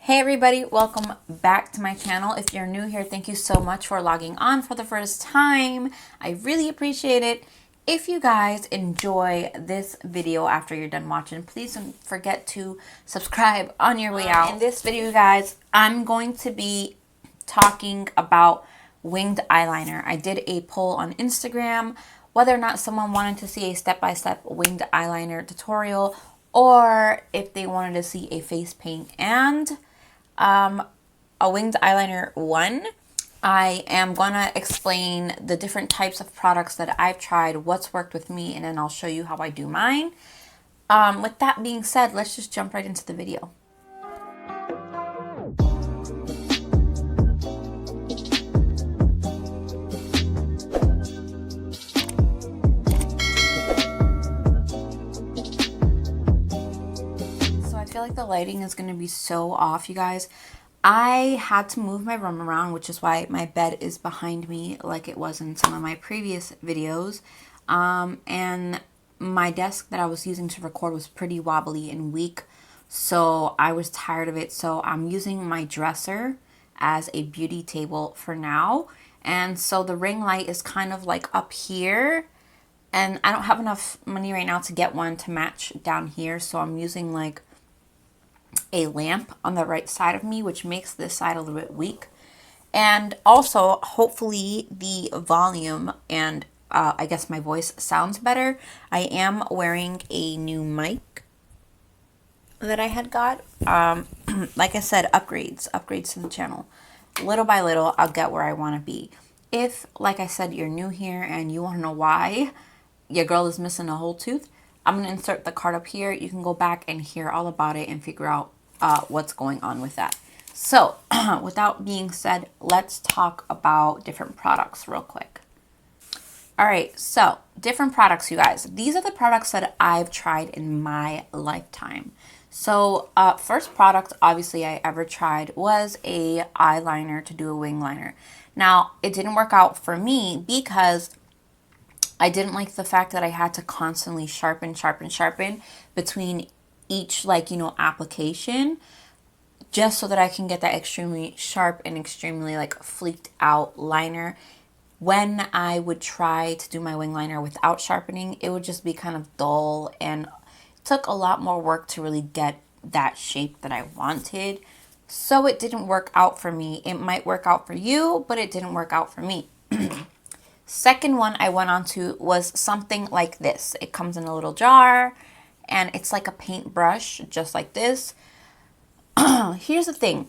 Hey everybody, welcome back to my channel. If you're new here, thank you so much for logging on for the first time. I really appreciate it. If you guys enjoy this video after you're done watching, please don't forget to subscribe on your way out. In this video, guys, I'm going to be talking about winged eyeliner. I did a poll on Instagram whether or not someone wanted to see a step-by-step winged eyeliner tutorial or if they wanted to see a face paint and a winged eyeliner one. I am gonna explain the different types of products that I've tried, what's worked with me, and then I'll show you how I do mine. With that being said, let's just jump right into the video. So I feel like the lighting is gonna be so off, you guys. I had to move my room around, which is why my bed is behind me like it was in some of my previous videos. And my desk that I was using to record was pretty wobbly and weak, so I was tired of it. So I'm using my dresser as a beauty table for now. And so the ring light is kind of like up here, and I don't have enough money right now to get one to match down here, so I'm using like a lamp on the right side of me, which makes this side a little bit weak. And also, hopefully the volume and I guess my voice sounds better. I am wearing a new mic that I had got. Like I said, upgrades to the channel. Little by little, I'll get where I want to be. If, like I said, you're new here and you want to know why your girl is missing a whole tooth, I'm going to insert the card up here. You can go back and hear all about it and figure out what's going on with that. So, without being said, let's talk about different products real quick. All right, so different products, you guys. These are the products that I've tried in my lifetime. So, first product, obviously, I ever tried was a eyeliner to do a wing liner. Now, it didn't work out for me because I didn't like the fact that I had to constantly sharpen between each, application, just so that I can get that extremely sharp and extremely fleeked out liner. When I would try to do my wing liner without sharpening, it would just be kind of dull, and it took a lot more work to really get that shape that I wanted. So it didn't work out for me. It might work out for you, but it didn't work out for me. Second one I went on to was something like this. It comes in a little jar, and it's like a paintbrush, just like this. Here's the thing.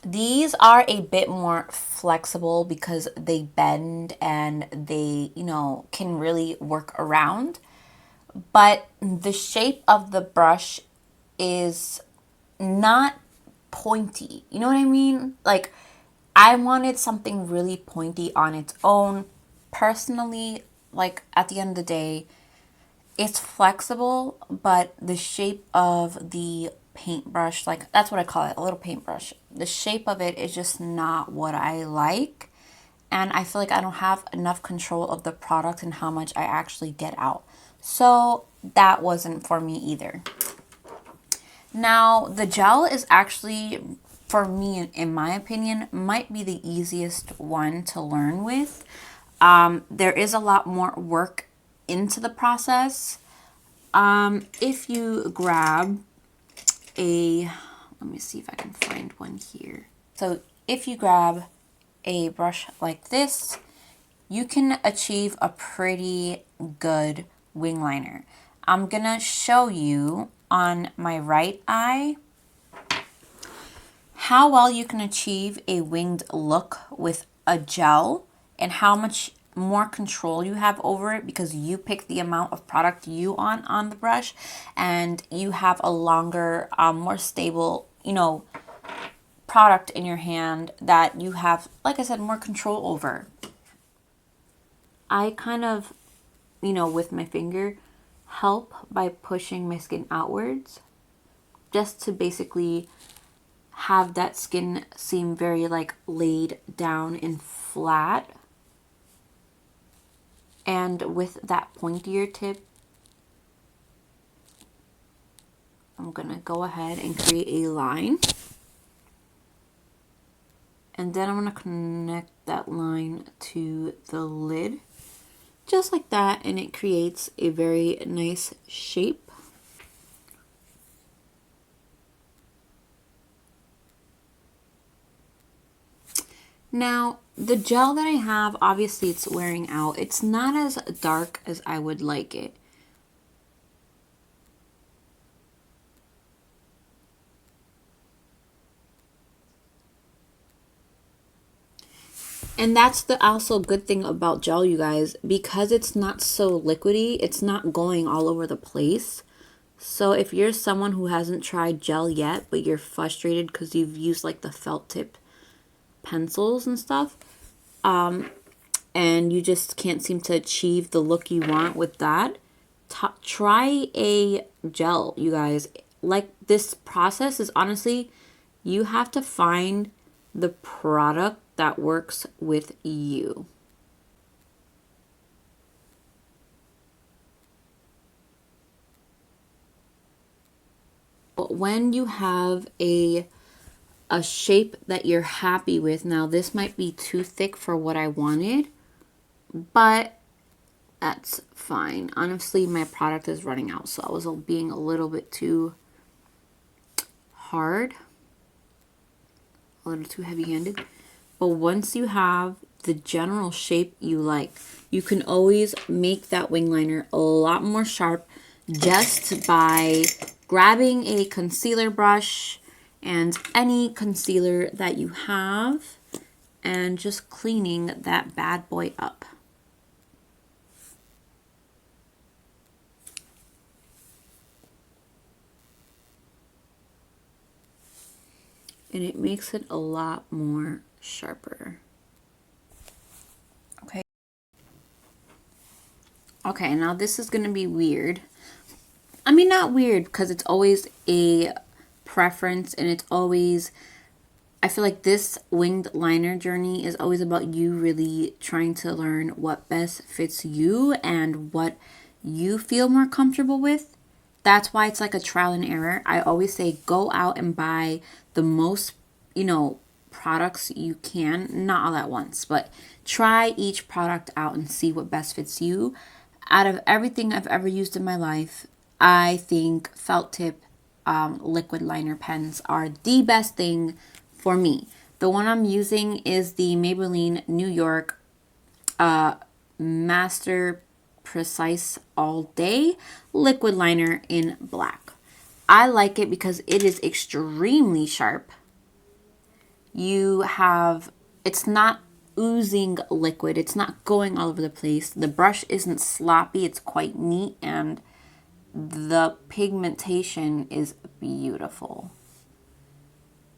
These are a bit more flexible because they bend and they, can really work around. But the shape of the brush is not pointy. You know what I mean? Like, I wanted something really pointy on its own. Personally, at the end of the day, it's flexible, but the shape of the paintbrush, that's what I call it, a little paintbrush. The shape of it is just not what I like. And I feel like I don't have enough control of the product and how much I actually get out. So that wasn't for me either. Now, the gel is actually, for me, in my opinion, might be the easiest one to learn with. There is a lot more work into the process. If you grab let me see if I can find one here. So if you grab a brush like this, you can achieve a pretty good wing liner. I'm gonna show you on my right eye how well you can achieve a winged look with a gel and how much more control you have over it because you pick the amount of product you want on the brush, and you have a longer, more stable, product in your hand that you have, like I said, more control over. I kind of, with my finger, help by pushing my skin outwards just to basically have that skin seem very laid down and flat. And with that pointier tip, I'm going to go ahead and create a line. And then I'm going to connect that line to the lid. Just like that, and it creates a very nice shape. Now, the gel that I have, obviously it's wearing out. It's not as dark as I would like it. And that's the also good thing about gel, you guys, because it's not so liquidy, it's not going all over the place. So if you're someone who hasn't tried gel yet, but you're frustrated because you've used like the felt tip pencils and stuff, and you just can't seem to achieve the look you want with that, try a gel, you guys. Like, this process is honestly, you have to find the product that works with you. But when you have a shape that you're happy with, now this might be too thick for what I wanted, but that's fine. Honestly, my product is running out, so I was being a little bit too hard, a little too heavy-handed. But once you have the general shape you like, you can always make that wing liner a lot more sharp just by grabbing a concealer brush and any concealer that you have and just cleaning that bad boy up. And it makes it a lot more sharper. Okay, now this is going to be weird. I mean, not weird, because it's always a preference, and it's always, I feel like this winged liner journey is always about you really trying to learn what best fits you and what you feel more comfortable with. That's why it's like a trial and error. I always say go out and buy the most, products you can, not all at once, but try each product out and see what best fits you. Out of everything I've ever used in my life, I think felt tip liquid liner pens are the best thing for me. The one I'm using is the Maybelline New York Master Precise All Day liquid liner in black. I like it because it is extremely sharp. It's not oozing liquid. It's not going all over the place. The brush isn't sloppy. It's quite neat, and the pigmentation is beautiful,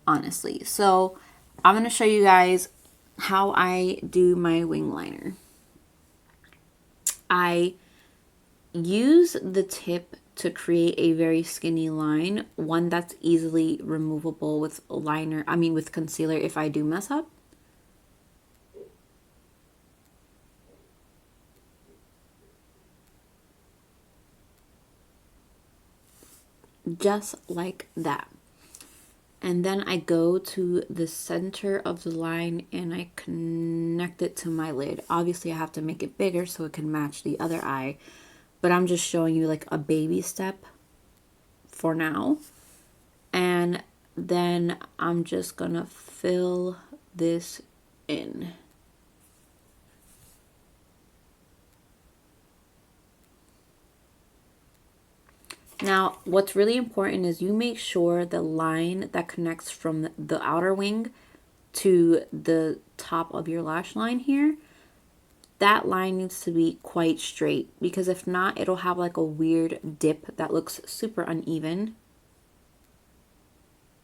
honestly. So I'm going to show you guys how I do my wing liner. I use the tip to create a very skinny line, one that's easily removable with with concealer if I do mess up. Just like that. And then I go to the center of the line and I connect it to my lid. Obviously I have to make it bigger so it can match the other eye, but I'm just showing you like a baby step for now. And then I'm just gonna fill this in. Now, what's really important is you make sure the line that connects from the outer wing to the top of your lash line here, that line needs to be quite straight, because if not, it'll have like a weird dip that looks super uneven.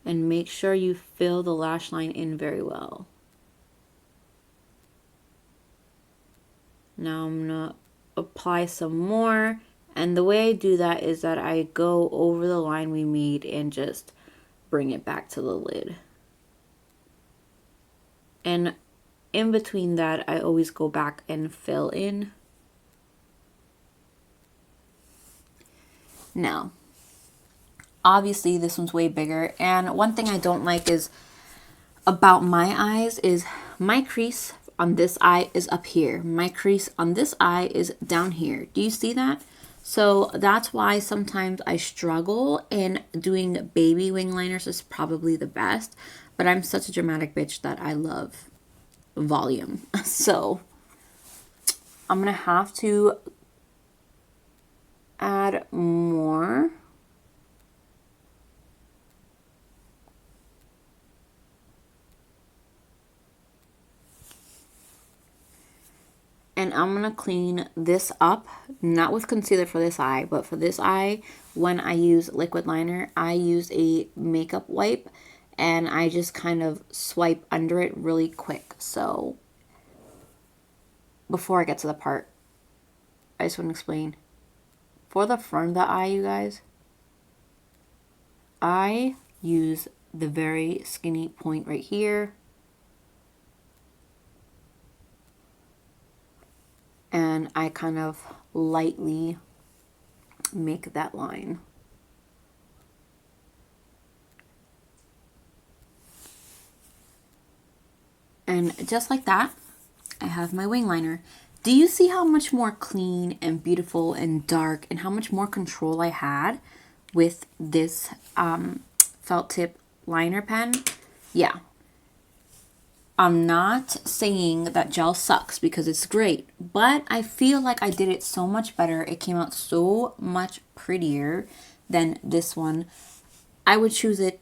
And make sure you fill the lash line in very well. Now I'm gonna apply some more. And the way I do that is that I go over the line we made and just bring it back to the lid. And in between that, I always go back and fill in. Now, Obviously, this one's way bigger. And one thing I don't like is about my eyes is my crease on this eye is up here. My crease on this eye is down here. Do you see that? So that's why sometimes I struggle, and doing baby wing liners is probably the best. But I'm such a dramatic bitch that I love volume. So I'm going to have to add more. And I'm going to clean this up, not with concealer for this eye, but for this eye, when I use liquid liner, I use a makeup wipe, and I just kind of swipe under it really quick. So before I get to the part, I just want to explain. For the front of the eye, you guys, I use the very skinny point right here. And I kind of lightly make that line. And just like that, I have my wing liner. Do you see how much more clean and beautiful and dark, and how much more control I had with this felt tip liner pen? Yeah. I'm not saying that gel sucks, because it's great, but I feel like I did it so much better. It came out so much prettier than this one. I would choose it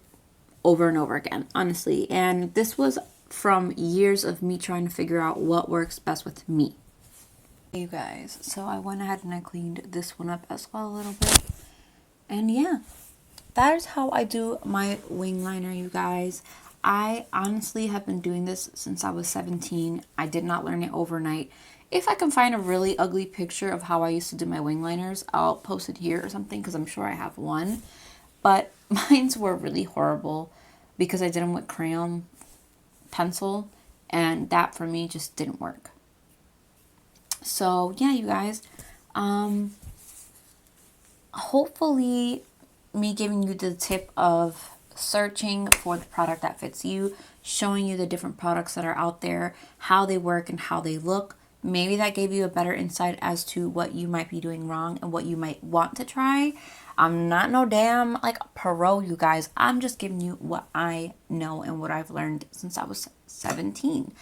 over and over again, honestly. And this was from years of me trying to figure out what works best with me. Hey you guys, so I went ahead and I cleaned this one up as well a little bit. And yeah, that is how I do my wing liner, you guys. I honestly have been doing this since I was 17. I did not learn it overnight. If I can find a really ugly picture of how I used to do my wing liners, I'll post it here or something, because I'm sure I have one. But mine's were really horrible because I did them with crayon pencil, and that for me just didn't work. So yeah, you guys, hopefully me giving you the tip of searching for the product that fits you, showing you the different products that are out there, how they work and how they look, maybe that gave you a better insight as to what you might be doing wrong and what you might want to try. I'm not no damn like pro, you guys. I'm just giving you what I know and what I've learned since I was 17.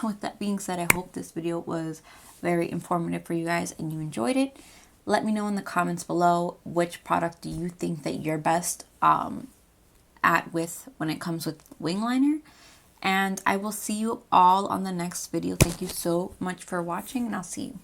With that being said, I hope this video was very informative for you guys and you enjoyed it. Let me know in the comments below which product do you think that you're best at with when it comes with wing liner. And I will see you all on the next video. Thank you so much for watching, and I'll see you.